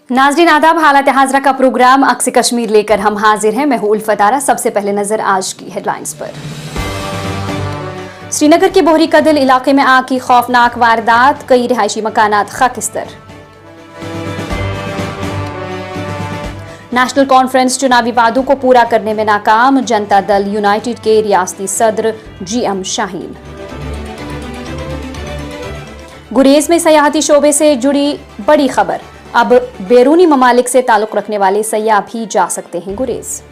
नाज़रीन आदाब, हालत हाज़रा का प्रोग्राम अक्स कश्मीर लेकर हम हाजिर हैं। मैं हूं उल्फत आरा। सबसे पहले नजर आज की हेडलाइंस पर। श्रीनगर के बोहरी कदल इलाके में आग की खौफनाक वारदात, कई रिहायशी मकानात खाकिस्तर। नेशनल कॉन्फ्रेंस चुनावी वादों को पूरा करने में नाकाम, जनता दल यूनाइटेड के रियासती सदर GM शाहीन। गुरेज में सयाहती शोबे से जुड़ी बड़ी खबर, अब बैरूनी ममालिक से ताल्लुक रखने वाले सयाह भी जा सकते हैं गुरेज।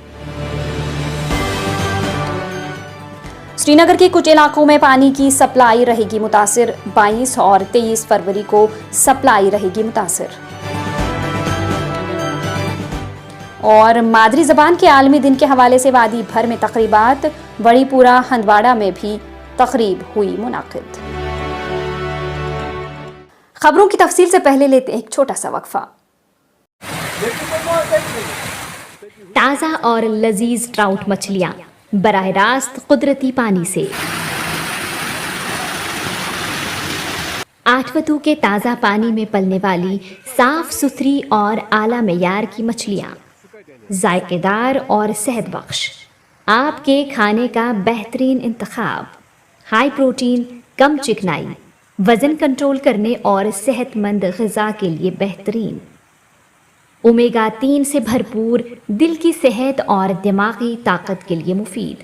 श्रीनगर के कुछ इलाकों में पानी की सप्लाई रहेगी मुतासिर, 22 और 23 फरवरी को सप्लाई रहेगी मुतासिर। और मादरी ज़बान के आलमी दिन के हवाले से वादी भर में तकरीबात, बड़ीपुरा हंदवाड़ा में भी तकरीब हुई मुनाकिद। खबरों की तफसील से पहले लेते हैं एक छोटा सा वक्फा। ताज़ा और लजीज ट्राउट मछलियाँ बराह रास्त कुदरती पानी से। आठवतू के ताज़ा पानी में पलने वाली साफ सुथरी और आला मेयार की मछलियाँ, जायकेदार और सेहत बख्श, आपके खाने का बेहतरीन इंतखाब। हाई प्रोटीन, कम चिकनाई, वजन कंट्रोल करने और सेहतमंद ग़िज़ा के लिए बेहतरीन। ओमेगा 3 से भरपूर, दिल की सेहत और दिमागी ताकत के लिए मुफीद,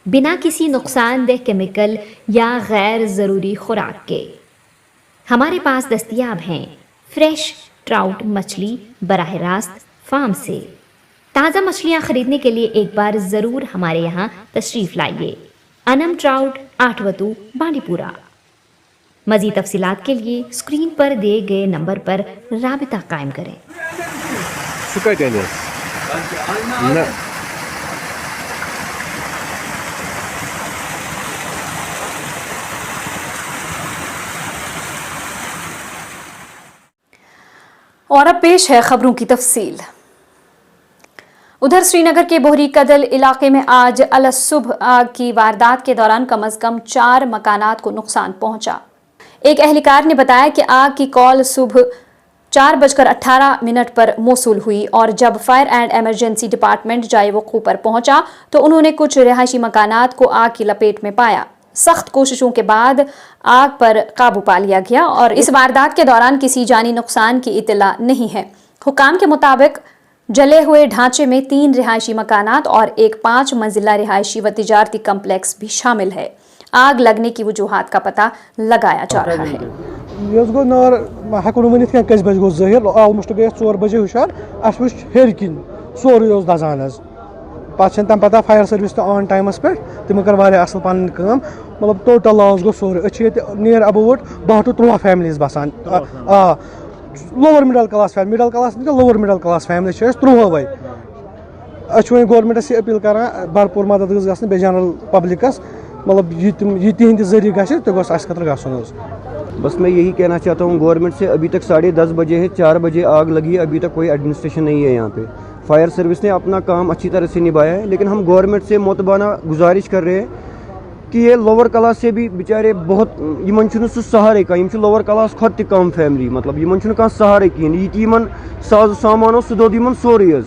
बिना किसी नुकसानदेह केमिकल या गैर ज़रूरी खुराक के। हमारे पास दस्तयाब हैं फ्रेश ट्राउट मछली बराह रास्त फार्म से। ताज़ा मछलियाँ ख़रीदने के लिए एक बार ज़रूर हमारे यहाँ तशरीफ़ लाइए। अनम ट्राउट, आठवतू, बांडीपुरा। मज़ीद तफसीलात के लिए स्क्रीन पर दिए गए नंबर पर राबिता कायम करें। और अब पेश है खबरों की तफसील। उधर श्रीनगर के बोहरी कदल इलाके में आज अलसुबह आग की वारदात के दौरान कम अज कम 4 मकानात को नुकसान पहुंचा। एक एहलकार ने बताया कि आग की कॉल सुबह 4:18 पर मौसूल हुई और जब फायर एंड एमरजेंसी डिपार्टमेंट जाए वक़ूफ़ पर पहुंचा तो उन्होंने कुछ रिहायशी मकानात को आग की लपेट में पाया। सख्त कोशिशों के बाद आग पर काबू पा लिया गया और इस वारदात के दौरान किसी जानी नुकसान की इत्तला नहीं है। हुकाम के मुताबिक जले हुए ढांचे में 3 रिहायशी मकानात और एक 5 मंजिला रिहायशी व तिजारती कम्प्लेक्स भी शामिल है। आग लगने की वजूहात का पता लगाया जा रहा है। कस बज गो ज़ाहिर ऑलमोस्ट गए 4 बजे हुशार अस वुच हेर किन सोरे दजान पे तम पता फायर सर्विस तो ऑन टाइमस पे तमो कर वारिया असल पन काम, मतलब टोटल लॉस गो सोरे। नियर अबाउट 12 to 13 फैमिलीज बसान। Lower middle class family, middle class lower middle class family 13 वै। वो गवर्नमेंटस अपील कर भरपूर मदद गई बे जनरल पब्लिकस, मतलब ये तिहंद जरिए गसन। बस मैं यही कहना चाहता हूँ गवर्नमेंट से, अभी तक 10:30 बजे है, 4 बजे आग लगी है, अभी तक कोई एडमिनिस्ट्रेशन नहीं है यहाँ पे। फायर सर्विस ने अपना काम अच्छी तरह से निभाया है, लेकिन हम गवर्नमेंट से मोतबाना गुजारिश कर रहे हैं कि ये लोअर क्लास से भी बेचारे बहुत इन सहारे का लोअर क्लास खुद त कम फैमिली, मतलब इन सहारे कहें ये साज सामान सह दोद सोरे।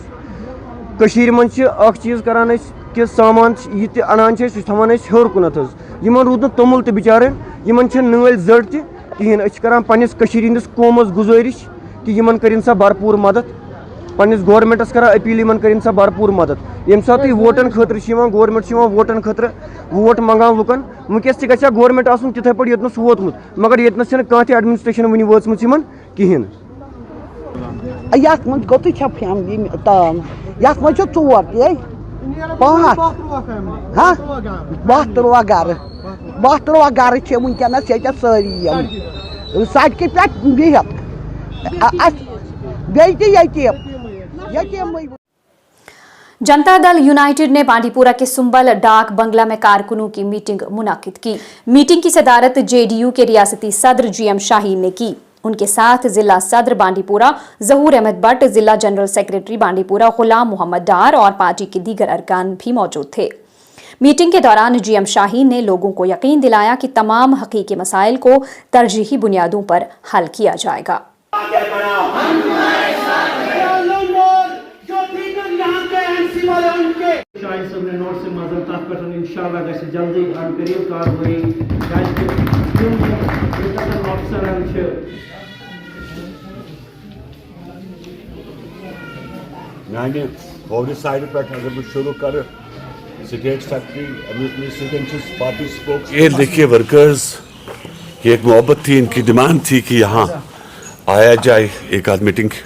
मन चीज़ करान कि सामान ये अनान थान हर कुनत रूद तमुल तो बेचारे नल जड़ तहन करान पन्निस हंदिस कौमस गुजारिश कि इन कर सा भरपूर मदद, पन्निस गवर्नमेंटस करा अपील कर सा भरपूर मदद। ये सात वोटन खतर गवर्नमेंट वोटन खतर वोट मंगान लुकन, वनकस तक गवर्नमेंट आसन तिथे पे योतनस वोतमुत, मगर योतनस कह एडमिनिस्ट्रेशन वन वोचम कहें। गर वनकस सारी सड़क पे जनता दल यूनाइटेड ने बांडीपुरा के सुंबल डाक बंगला में कारकुनों की मीटिंग मुनाकिद की। मीटिंग की सदारत JDU के रियासती सदर GM शाहीन ने की। उनके साथ जिला सदर बांडीपुरा जहूर अहमद भट्ट, जिला जनरल सेक्रेटरी बांडीपुरा गुलाम मोहम्मद डार और पार्टी के दीगर अरकान भी मौजूद थे। मीटिंग के दौरान GM शाहीन ने लोगों को यकीन दिलाया कि तमाम हकीकी मसाइल को तरजीही बुनियादों पर हल किया जाएगा। شاہد صاحب نے نوٹ سے مزل تک پہ انشاءاللہ گژھِ جلدی ان قریب کاروٲیی کیازِ کہ یِم ڈِسٹرکٹ آفسرن چھِ میانہِ کھوورِ سایڈٕ پٮ۪ٹھ اگر بہٕ شروع کرٕ اسٹیٹ سیکرٹری أمِس سۭتۍ چھُس پارٹی سپوکس. یہ دیکھیے ورکرز یہ ایک محبت تھی, ان کی ڈیمانڈ تھی کہ یہاں آیا جائے ایک آدھ میٹنگ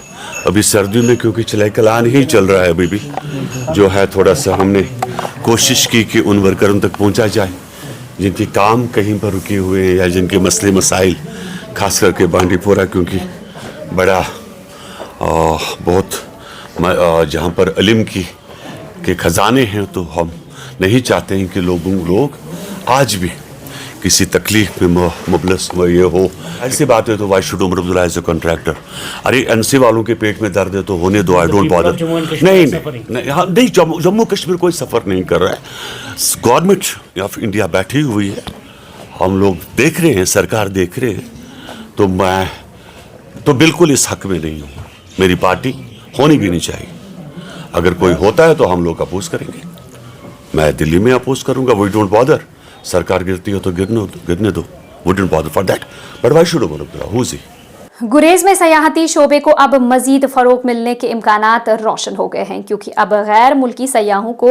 ابھی سردیوں میں, کیونکہ چلے کلان ہی چل رہا ہے ابھی بھی جو ہے, تھوڑا سا ہم نے کوشش کی کہ ان ورکروں تک پہنچا جائے جن کے کام کہیں پر رکے ہوئے ہیں یا جن کے مسئلے مسائل خاص کر کے بانڈی پورہ کیونکہ بڑا بہت جہاں پر علم کے خزانے ہیں, تو ہم نہیں چاہتے ہیں کہ لوگ آج بھی کسی تکلیف میں مبلس یہ ہو. ایسی بات ہے تو why should Omar Abdullah as a contractor, ارے این سی والوں کے پیٹ میں درد ہے تو ہونے دو, آئی ڈونٹ بادر. نہیں, جموں کشمیر کوئی سفر نہیں کر رہا ہے, گورنمنٹ آف انڈیا بیٹھی ہوئی ہے, ہم لوگ دیکھ رہے ہیں, سرکار دیکھ رہے ہیں, تو میں تو بالکل اس حق میں نہیں ہوں. میری پارٹی ہونی بھی نہیں چاہیے. اگر کوئی ہوتا ہے تو ہم لوگ اپوز کریں گے, میں دلی میں اپوز کروں گا, وی ڈونٹ بادر. سرکار گرتی ہو تو گرنے دو, we don't bother for that, but why should Omar Abdullah ہو زی. گریز میں سیاحتی شعبے کو اب مزید فروغ ملنے کے امکانات روشن ہو گئے ہیں, کیونکہ اب غیر ملکی سیاحوں کو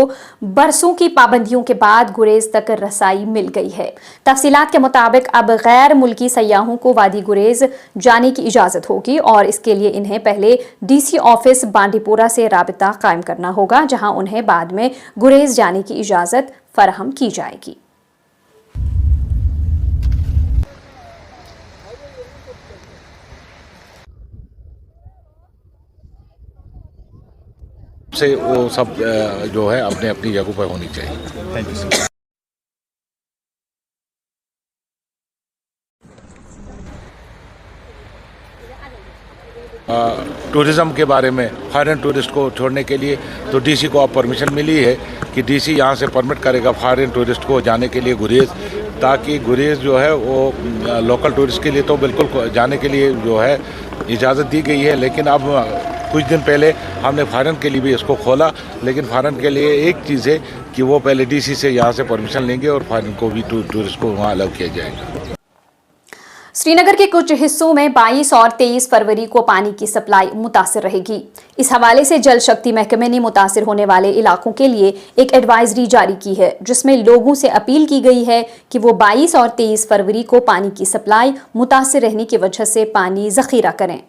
برسوں کی پابندیوں کے بعد گریز تک رسائی مل گئی ہے. تفصیلات کے مطابق اب غیر ملکی سیاحوں کو وادی گریز جانے کی اجازت ہوگی, اور اس کے لیے انہیں پہلے ڈی سی آفس بانڈی پورہ سے رابطہ قائم کرنا ہوگا, جہاں انہیں بعد میں گریز جانے کی اجازت فراہم کی جائے گی. سے وہ سب جو ہے اپنے اپنی جگہوں پر ہونی چاہیے. ٹورزم کے بارے میں فارن ٹورسٹ کو چھوڑنے کے لیے تو ڈی سی کو اب پرمیشن ملی ہے کہ ڈی سی یہاں سے پرمٹ کرے گا فارن ٹورسٹ کو جانے کے لیے گریز, تاکہ گریز جو ہے وہ لوکل ٹورسٹ کے لیے تو بالکل جانے کے لیے جو ہے اجازت دی گئی ہے, لیکن اب کچھ دن پہلے ہم نے فارن کے لیے بھی اس کو کھولا, لیکن فارن کے لیے ایک چیز ہے کہ وہ پہلے ڈی سی سے یہاں سے پرمیشن لیں گے اور فارن کو بھی ٹورسٹ کو وہاں الاؤ کیا جائے گا. سری نگر کے کچھ حصوں میں 22 اور 23 فروری کو پانی کی سپلائی متاثر رہے گی. اس حوالے سے جل شکتی محکمے نے متاثر ہونے والے علاقوں کے لیے ایک ایڈوائزری جاری کی ہے, جس میں لوگوں سے اپیل کی گئی ہے کہ وہ 22 اور 23 فروری کو پانی کی سپلائی متاثر رہنے کی وجہ سے پانی ذخیرہ کریں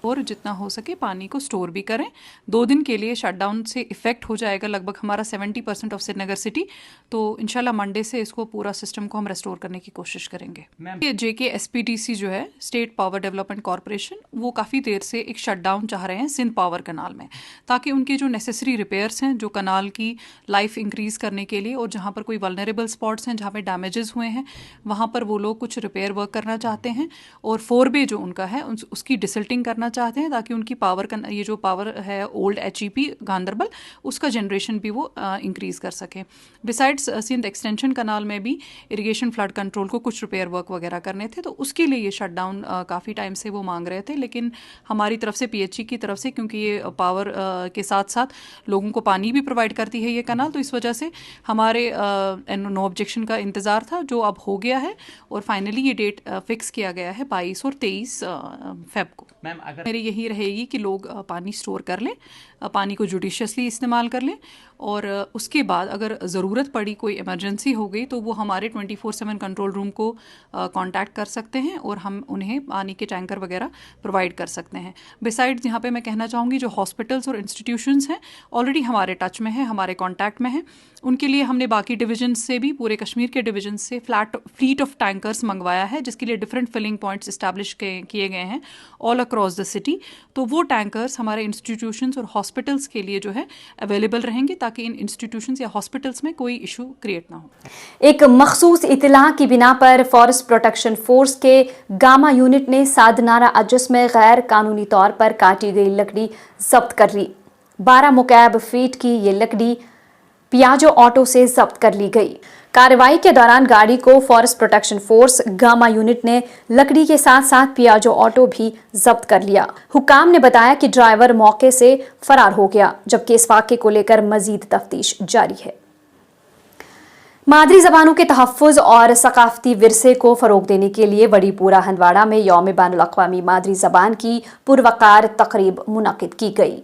اور جتنا ہو سکے پانی کو سٹور بھی کریں. 2 دن کے لیے شٹ ڈاؤن سے افیکٹ ہو جائے گا لگ بھگ ہمارا 70% آف سری نگر سٹی, تو انشاءاللہ منڈے سے اس کو پورا سسٹم کو ہم ریسٹور کرنے کی کوشش کریں گے. جے کے ایس پی ٹی سی جو ہے اسٹیٹ پاور ڈیولپمنٹ کارپوریشن, وہ کافی دیر سے ایک شٹ ڈاؤن چاہ رہے ہیں سندھ پاور کنال میں, تاکہ ان کے جو نیسیسری ریپیئرس ہیں جو کنال کی لائف انکریز کرنے کے لیے, اور جہاں پر کوئی ولنریبل اسپاٹس ہیں جہاں پہ ڈیمیجز ہوئے ہیں وہاں پر وہ لوگ کچھ ریپیئر ورک کرنا چاہتے ہیں, اور 4 جو ان کا ہے اس کی ڈسلٹنگ کرنا چاہتے ہیں, تاکہ ان کی پاور یہ جو پاور ہے اولڈ ایچ ای پی گاندربل اس کا جنریشن بھی وہ انکریز کر سکیں. بسائڈس سندھ ایکسٹینشن کنال میں بھی اریگیشن فلڈ کنٹرول کو کچھ ریپیئر ورک وغیرہ کرنے تھے, تو اس کے لیے یہ شٹ ڈاؤن کافی ٹائم سے وہ مانگ رہے تھے, لیکن ہماری طرف سے پی ایچ ای کی طرف سے, کیونکہ یہ پاور کے ساتھ ساتھ لوگوں کو پانی بھی پرووائڈ کرتی ہے یہ کنال, تو اس وجہ سے ہمارے نو آبجیکشن کا انتظار تھا, جو اب ہو گیا ہے, اور فائنلی یہ ڈیٹ فکس کیا گیا ہے 22 اور 23 فیب کو. میری یہی رہے گی کہ لوگ پانی سٹور کر لیں, پانی کو جوڈیشیسلی استعمال کر لیں, اور اس کے بعد اگر ضرورت پڑی, کوئی ایمرجنسی ہو گئی, تو وہ ہمارے 24/7 کنٹرول روم کو کانٹیکٹ کر سکتے ہیں, اور ہم انہیں پانی کے ٹینکر وغیرہ پرووائڈ کر سکتے ہیں. بسائڈز یہاں پہ میں کہنا چاہوں گی جو ہاسپٹلس اور انسٹیٹیوشنس ہیں آلریڈی ہمارے ٹچ میں ہیں, ہمارے کانٹیکٹ میں ہیں, ان کے لیے ہم نے باقی ڈویژنس سے بھی, پورے کشمیر کے ڈویژنس سے فلیٹ آف ٹینکرس منگوایا ہے, جس کے لیے ڈفرینٹ فلنگ پوائنٹس اسٹیبلش کیے گئے ہیں آل اکراس دا سٹی. تو وہ ٹینکرس ہمارے انسٹیٹیوشنس اور ہاسپٹلس کے لیے جو ہے اویلیبل رہیں گے, تاکہ ان انسٹیٹیوشنس یا ہاسپٹلس میں کوئی ایشو کریٹ نہ ہو. ایک مخصوص اطلاع کی بنا پر فارسٹ پروٹیکشن فورس کے گاما یونٹ نے سادنارہ اجس میں غیر قانونی طور پر کاٹی گئی لکڑی ضبط کر لی. 12 مکعب فیٹ کی یہ لکڑی पियाजो ऑटो से जब्त कर ली गई। कार्रवाई के दौरान गाड़ी को forest protection force gamma unit ने लकड़ी के साथ साथ पियाजो ऑटो भी जब्त कर लिया। हुकाम ने बताया कि ड्राइवर मौके से फरार हो गया, जबकि इस वाक़े को लेकर मजीद तफ्तीश जारी है। मादरी ज़बानों के तहफ़्फ़ुज़ और सकाफ़ती विरसे को फ़रोग़ देने के लिए वड़ीपुरा हंदवाड़ा में यौम बैनुल अक़वामी मादरी ज़बान की पुरवकार तक़रीब मुनक़िद की गई।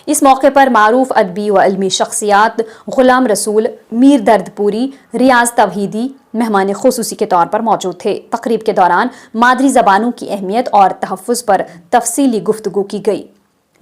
इस मौके पर मारूफ अदबी व इल्मी शख्सियात ग़ुलाम रसूल, मीर दर्दपुरी, रियाज तवहीदी मेहमान ख़ुसूसी के तौर पर मौजूद थे। तक़रीब के दौरान मादरी ज़बानों की अहमियत और तहफ़्फ़ुज़ पर तफसीली गुफ्तगू की गई।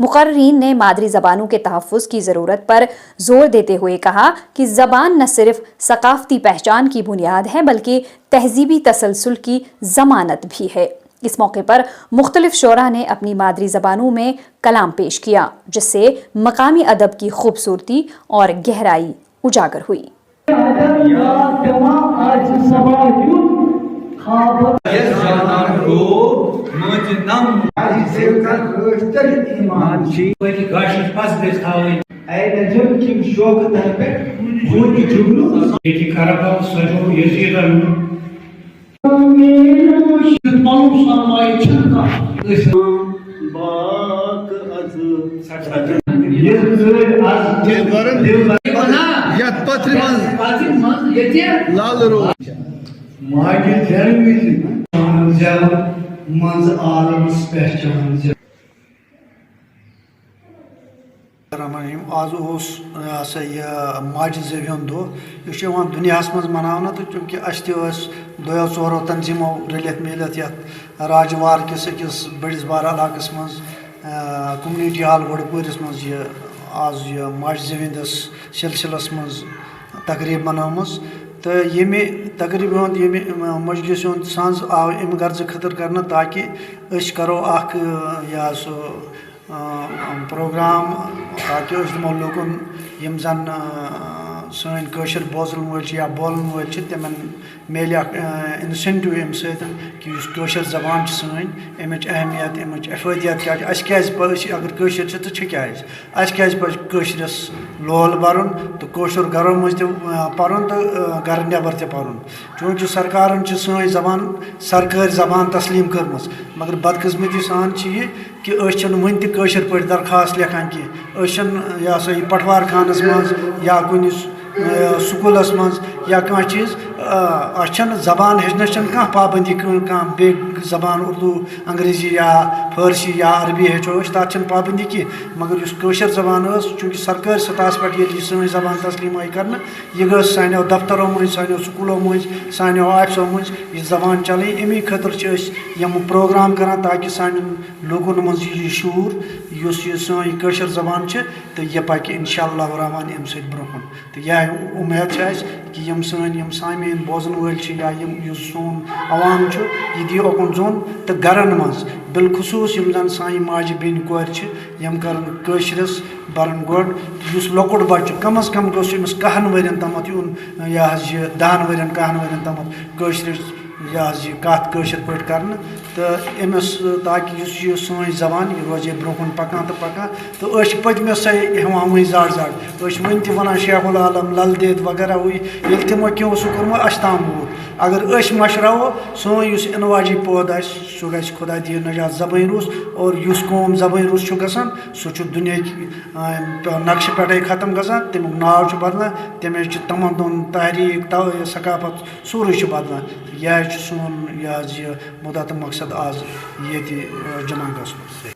मुक़र्रीन ने मादरी ज़बानों के तहफ़्फ़ुज़ की ज़रूरत पर ज़ोर देते हुए कहा कि ज़बान न सिर्फ़ सकाफ़ती पहचान की बुनियाद है बल्कि तहज़ीबी तसलसल की ज़मानत भी है। इस मौके पर मुख्तलिफ शोरा ने अपनी मादरी ज़बानों में कलाम पेश किया, जिससे मकामी अदब की खूबसूरती और गहराई उजागर हुई। आज सा यह माज ज़ेवियन दो यह दुनिया मज मनाना तो चूँकि दो चोरो तंजीमों रलित मिलत राजवार किस अकिस बड़िस बार इलाकस मज कम्युनिटी हाल वड़पुरस मज आज यह माज ज़ेवियंदस सिलसिलस मज तकरीब मनामस तो ये तकरीब ये मजलिस सांस आव अम गर्ज खतर करना ताकि करो यह सो प्रोग्राम ताकि दमो लोगन यम जन सन कशर बोजल वल या बोलन वल तमन मेल इंसेंटिव अम कि कशर जबान सन अमिच अहमियत अमिच अफदियत क्या अगर कशर तो क्या कशरस लोल बरन तो कशर घरों मज पर्न तो घर नबर पर्न चूँकि सरकार सन जबान सरकारी जबान तस्लीम कर्म मगर बदकिस्मती सान यह कि वन तशर पे दरखास्त लिखान की यह सा पटवार खानस मज या कुन स्कूलस मज या कह चीज़ जबान हेचनस कह पाबंदी बे जबान उर्दू अंग्रेजी या फारसी या अरबी हेचो तथ पाबंदी की मगर कशर जबान चूँकि सरकारी सतह पे सन जबान तस्लीम आई कर यह गई सानो दफ्तरों मज सानो स्कूलों मज सानो ऑफिसों मज यह जबान चल अमी खतर यम प्रोग्राम करान ताकि सान लोगन मज यह शूर सन कशर जबान तो यह पक इंशाअल्लाह रहमान अम सत ब्रोह तो यह उम्मीद कि यम सन सामीन बोजन वल या सोन अवाम यह दी ओकुन जोन तो गरन मज बिलखसूस यम जन सान माजि बेन कोर यम कर कशरस बरन गोड लकुट बच्चे कम अज कम गोस कहन वरियन तमत यून यह 10 वरियन कहन वरियन तमत कशर यह कत कशर पे कर तो अमस ताकि सन जबान यह रोजे ब्रोहन पकान तो पकान तो पतमे सा हवान वही जाड़ वन वन शेखुल आलम लल देद वगैरह वही ये तमो क्यों सह कर्म अताम वूत अगर मशरावो सोन इनवाजी पौध सह ग खुदा दी नजात जबान रूस और कौम जबान रूस गसान सह दुनिया नक्श पे खत्म गसान तमुक नाव बदलान तमें तमदन तहरीक सकाफत सूरज बदलान यह सोन यह मुद्दा तो मकसद आज ये जमा गसन।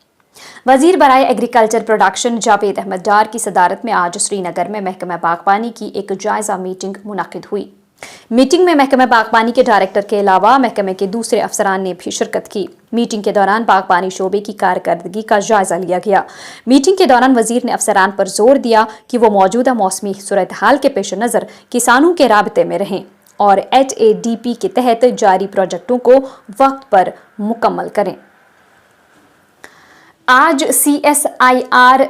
वज़ीर बराए एग्रीकल्चर प्रोडक्शन जावेद अहमद डार की सदारत में आज श्रीनगर में महकमा बागबानी की एक जायज़ा मीटिंग मुनक़िद हुई। मीटिंग में महकमा बागबानी के डायरेक्टर के अलावा महकमे के दूसरे अफसरान ने भी शिरकत की। मीटिंग के दौरान बागबानी शोबे की कारकर्दगी का जायजा लिया गया। मीटिंग के दौरान वजीर ने अफसरान पर जोर दिया कि वो मौजूदा मौसमी सूरत हाल के पेश नज़र किसानों के राबते में रहें और HADP के तहत जारी प्रोजेक्टों को वक्त पर मुकम्मल करें। आज CSIR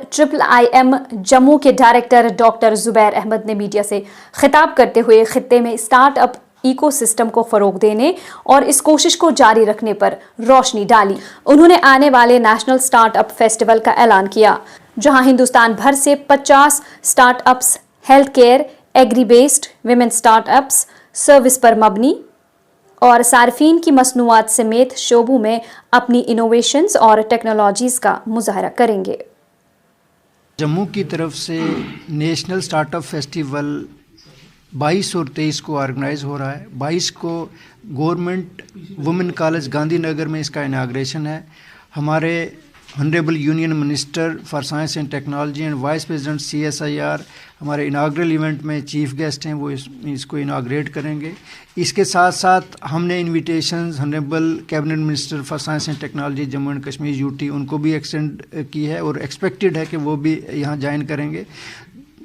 IIM जम्मू के डायरेक्टर डॉक्टर जुबैर अहमद ने मीडिया से खिताब करते हुए खित्ते में स्टार्टअप इकोसिस्टम को फ़रोग़ देने और इस कोशिश को जारी रखने पर रोशनी डाली। उन्होंने आने वाले नेशनल स्टार्टअप फेस्टिवल का ऐलान किया, जहां हिंदुस्तान भर से 50 startups health care, agri based, women startups, service पर मबनी और सार्फिन की मसनूआत समेत शोबों में अपनी इनोवेशंस और टेक्नोलॉजीज़ का मुजाहरा करेंगे। जम्मू की तरफ से नेशनल स्टार्टअप फेस्टिवल 22 और 23 को ऑर्गेनाइज हो रहा है। 22 को गवर्नमेंट वुमेन कॉलेज गांधीनगर में इसका इनाग्रेशन है। हमारे honourable union minister for science and technology and vice president CSIR हमारे इनाग्रल इवेंट में चीफ गेस्ट हैं, वो इसको इनाग्रेट करेंगे। इसके साथ साथ हमने invitations honourable cabinet minister for science and technology Jammu and Kashmir UT उनको भी एक्सटेंड की है और एक्सपेक्टेड है कि वो भी यहाँ ज्वाइन करेंगे।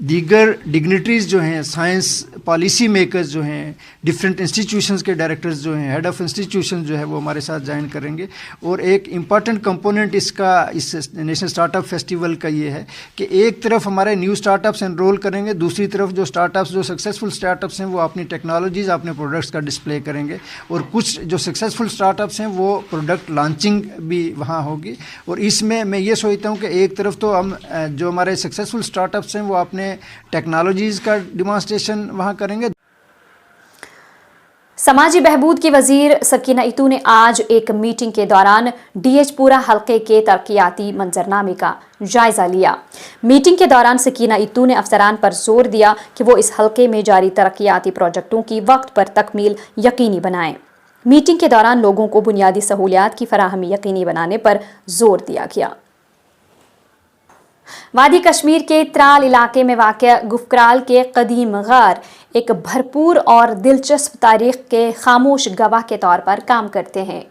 दीगर डिग्निटरीज़ जो हैं, साइंस पॉलिसी मेकर्स जो हैं, डिफरेंट इंस्टीट्यूशंस के डायरेक्टर्स जो हैं, हेड ऑफ इंस्टीट्यूशन जो है वो हमारे साथ ज्वाइन करेंगे। और एक इम्पॉर्टेंट कंपोनेंट इसका इस नेशनल स्टार्टअप फेस्टिवल का ये है कि एक तरफ हमारे न्यू स्टार्टअप्स एनरोल करेंगे, दूसरी तरफ जो स्टार्टअप्स जो सक्सेसफुल स्टार्टअप्स हैं वो अपनी टेक्नोलॉजीज़ अपने प्रोडक्ट्स का डिस्प्ले करेंगे और कुछ जो सक्सेसफुल स्टार्टअप्स हैं वो प्रोडक्ट लॉन्चिंग भी वहाँ होगी। और इसमें मैं ये सोचता हूँ कि एक तरफ तो हम जो हमारे सक्सेसफुल स्टार्टअप्स हैं वो अपने टेक्नोलॉजीज़ का डिमॉन्स्ट्रेशन वहाँ करेंगे। समाजी बहबूद की वजीर सकीना इतू ने आज एक मीटिंग के दौरान डीएचपुरा हल्के के तरक्याती मंजरनामे का जायजा लिया। मीटिंग के दौरान सकीना इतू ने अफसरान पर जोर दिया कि वो इस हल्के में जारी तरक्याती प्रोजेक्टों की वक्त पर तकमील यकीनी बनाएं। मीटिंग के दौरान लोगों को बुनियादी सहूलियात की फराहमी यकीनी बनाने पर जोर दिया गया। वादी कश्मीर के त्राल इलाके में वाक़या गुफक्राल के कदीम गार एक भरपूर और दिलचस्प तारीख के खामोश गवाह के तौर पर काम करते हैं।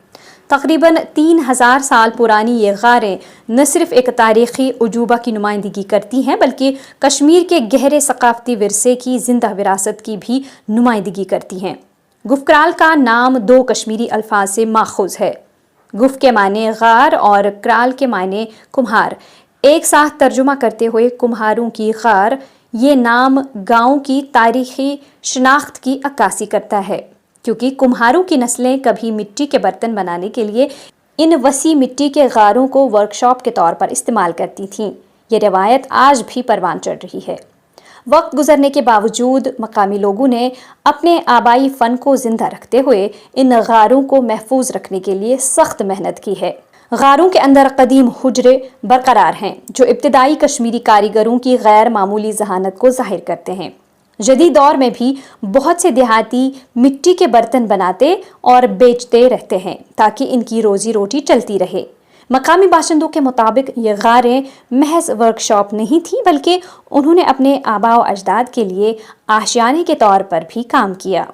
तकरीबन 3000 साल पुरानी ये गारें न सिर्फ एक तारीख़ी उजूबा की नुमाइंदगी करती हैं बल्कि कश्मीर के गहरे सकाफती विरसे की जिंदा विरासत की भी नुमाइंदगी करती हैं। गुफक्राल का नाम 2 कश्मीरी अल्फाज से माखूज है। गुफ के माने गार और क्राल के माने कुम्हार। एक साथ तर्जुमा करते हुए कुम्हारों की गार ये नाम गाँव की तारीख़ी शनाख्त की अक्कासी करता है, क्योंकि कुम्हारों की नस्लें कभी मिट्टी के बर्तन बनाने के लिए इन वसी मिट्टी के गारों को वर्कशॉप के तौर पर इस्तेमाल करती थीं। ये रवायत आज भी परवान चढ़ रही है। वक्त गुजरने के बावजूद मकामी लोगों ने अपने आबाई फ़न को ज़िंदा रखते हुए इन गारों को महफूज रखने के लिए सख्त मेहनत की है। गारों के अंदर कदीम हुजरे बरकरार हैं जो इब्तदाई कश्मीरी कारीगरों की गैर मामूली जहानत को जाहिर करते हैं। जदीद दौर में भी बहुत से देहाती मिट्टी के बर्तन बनाते और बेचते रहते हैं ताकि इनकी रोजी रोटी चलती रहे। मकामी बाशिंदों के मुताबिक ये गारें महज वर्कशॉप नहीं थी बल्कि उन्होंने अपने आबा व अजदाद के लिए आशियाने के तौर पर भी काम किया,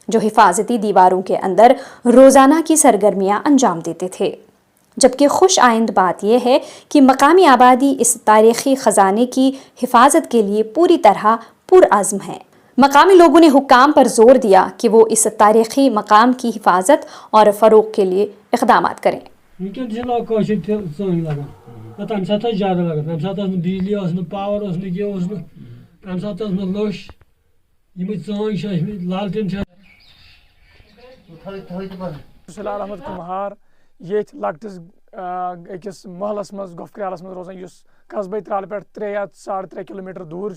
जो हिफाजती दीवारों के अंदर रोज़ाना की सरगर्मियाँ अंजाम देते थे। जबकि खुश आइंद बात यह है कि मकामी आबादी इस तारीख़ी ख़जाने की हिफाजत के लिए पूरी तरह पुरअज़्म है। मकामी लोगों ने हुक्काम पर जोर दिया कि वो इस तारीख़ी मकाम की हिफाजत और फ़रोग़ के लिए इक़दाम करें। ये लकटिस अकिस महलस मज गुफक्रालस मज रोजान कस्बे त्राल पे 3 या 3.5 किलोमीटर दूर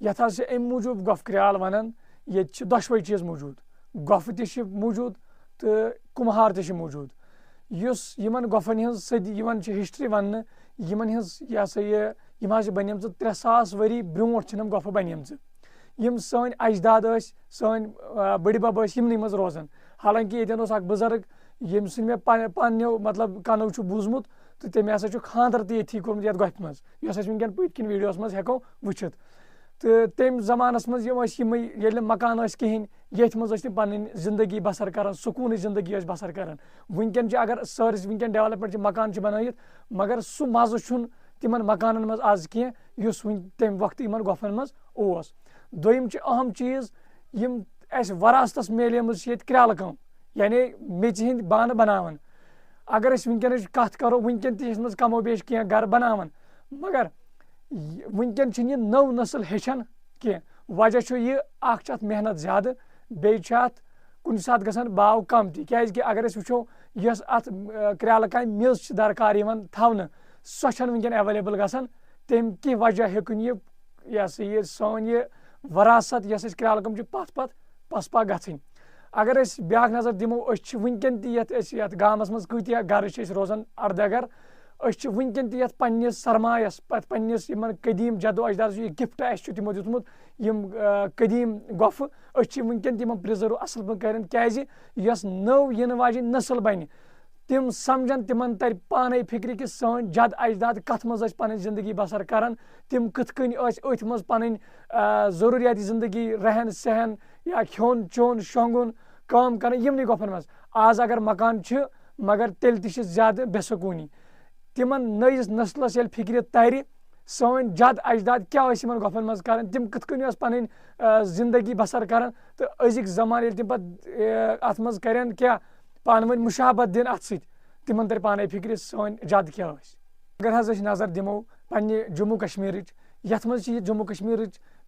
यथ अम मूजूब गुफक्राल वनान ये दशवे चीज़ मौजूद, गुफ त मौजूद तो कुम्हार त मौजूद। यमन गुफन हज सदी हिस्ट्री वन यमन यह सा ये बन 3000 वरी ब्रोह गुफ बन सन अजदाद सन बड़बब यमन मज रोजान। हालांकि ये बुजुर्ग यम सु मे पन्नो मतलब कनो बूजमुत तो तमें हसा खानदर ये कोर्मुत ये गुफ मज वनकन पटकिन वीडियोस मज हेको वुचित। तो तम जमानस मज ये मकान कहें ये मज पन जिंदगी बसर कर सुकून जिंदगी बसर कर। वनकन अगर सर्च वनकन डेवलपमेंट मकान बनाइट मगर सह मज़ तिमन मकान मज आज कह तम वक्त इन गुफन मज ओस। दोम अहम चीज़ यम वरासतस मिलेमज क्राल कम यानी मेच हंद बान बनावन। अगर वनकन कत करो वनकन तज कमो बेश कह गर बनावन मगर वनकन यह नौ नस्ल हेचन कह। वजह यह मेहनत ज्यादा बे कुन सात गसान भाव कम ति अगर वो यस अत क्राल काम मेज दरकार थवन सह वनकन एवेलेबल गसान तम कि वजह हेकुन यह सा ये सन ये وراثت یس کرالکم پت پت پسپا گھن اگر بیاکھ نظر دمو ونکن تیت گامس مز کتیا گر روزان اردگر ونکن تیت پنس سرمایس پتہ پنس قدیم جدو اجداد یہ گفٹ اس تمو دیتمت قدیم گوف ونکن تم پرزرو اصل پہ کرن کیازِ یس نو ین واجن نسل بن تم سمجھن تمن تر پانے فکر کہ سن جد اجداد کت مز پن زندگی بسر کران تم کت کن ات مز پن ضروریاتی زندگی رہن سہن یا کھون چون شونگن کام کرن یمنی گوفن مز آز اگر مکان مگر تیل تہ زیادہ بے سکونی تمن نئیس نسلس یل فکر تر سن جد اجداد کیا گوفن مز کران تم کت کن پن زندگی بسر کران تو ازک زمان یل تم پتہ ات مز کرن کیا پانہ ون مشابت دن ات تمن تر پانے فکر سن جد کیا اگر حض نظر دمو پنہ جموں کشمیر یت مز یہ جموں کشمیر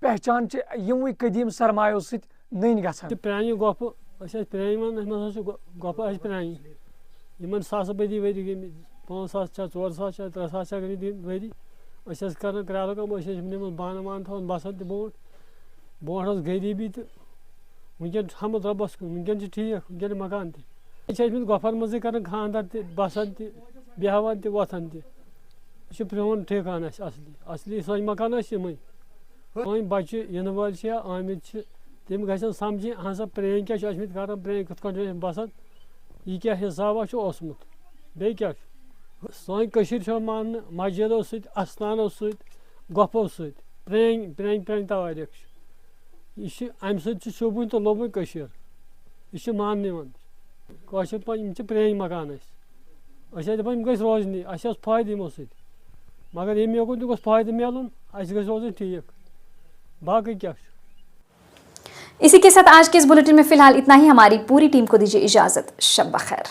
پہچان یموے قدیم سرمایو ست نن گھان پرانہ گوپ پران گوپ پران ان ساس بدی ؤری گٔمٕتۍ 5,000 4,000 3,000 گٔمٕتۍ ؤری أسۍ کران کرالہٕ کٲم أسۍ بانہٕ وانہٕ تھاوان بسان تہِ برونٛٹھ ٲس غریٖبی تہٕ وٕنکٮ۪ن حمد رۄبس کُن وٕنکٮ۪ن چھِ ٹھیٖک وٕنکٮ۪ن مکان تہِ أسۍ چھِ ٲسمٕتۍ گۄپھن منٛزٕے کران خانٛدر تہِ بسان تہِ بیٚہوان تہِ وۄتھان تہِ یہِ چھُ پرٛون ٹھیکان اَسہِ اصلی سٲنۍ مکان ٲسۍ یِمٕے سٲنۍ بچہِ یِنہٕ وٲلۍ چھِ یا آمٕتۍ چھِ تِم گژھن سمجھِنۍ اہن سا پرٛٲنۍ کیٛاہ چھِ ٲسمٕتۍ کران پرٛٲنۍ کِتھ کٔنۍ چھِ بسان یہِ کیٛاہ حسابا چھُ اوسمُت بیٚیہِ کیٛاہ چھُ سٲنۍ کٔشیٖر چھِ ماننہٕ مسجدو سۭتۍ اَستانو سۭتۍ گۄپھو سۭتۍ پرٛٲنۍ تواریخ چھِ یہِ چھِ اَمہِ سۭتۍ چھِ شوٗبوٕنۍ تہٕ لوٚبوٕنۍ کٔشیٖر یہِ چھِ ماننہٕ یِوان کٲشِر پٲٹھۍ یِم چھِ پرٛٲنۍ مکان أسۍ ٲسۍ دپان یِم گٔژھۍ روزنی اَسہِ اوس فٲیدٕ یِمو سۭتۍ مگر ییٚمہِ یوکُن تہِ گوٚژھ فٲیدٕ میلُن اَسہِ گژھِ روزُن ٹھیٖک باقٕے کیٛاہ چھُ اسی کے ساتھ آج کے اس بلیٹن میں فی الحال اتنا ہی. ہماری پوری ٹیم کو دیجیے اجازت. شب بخیر.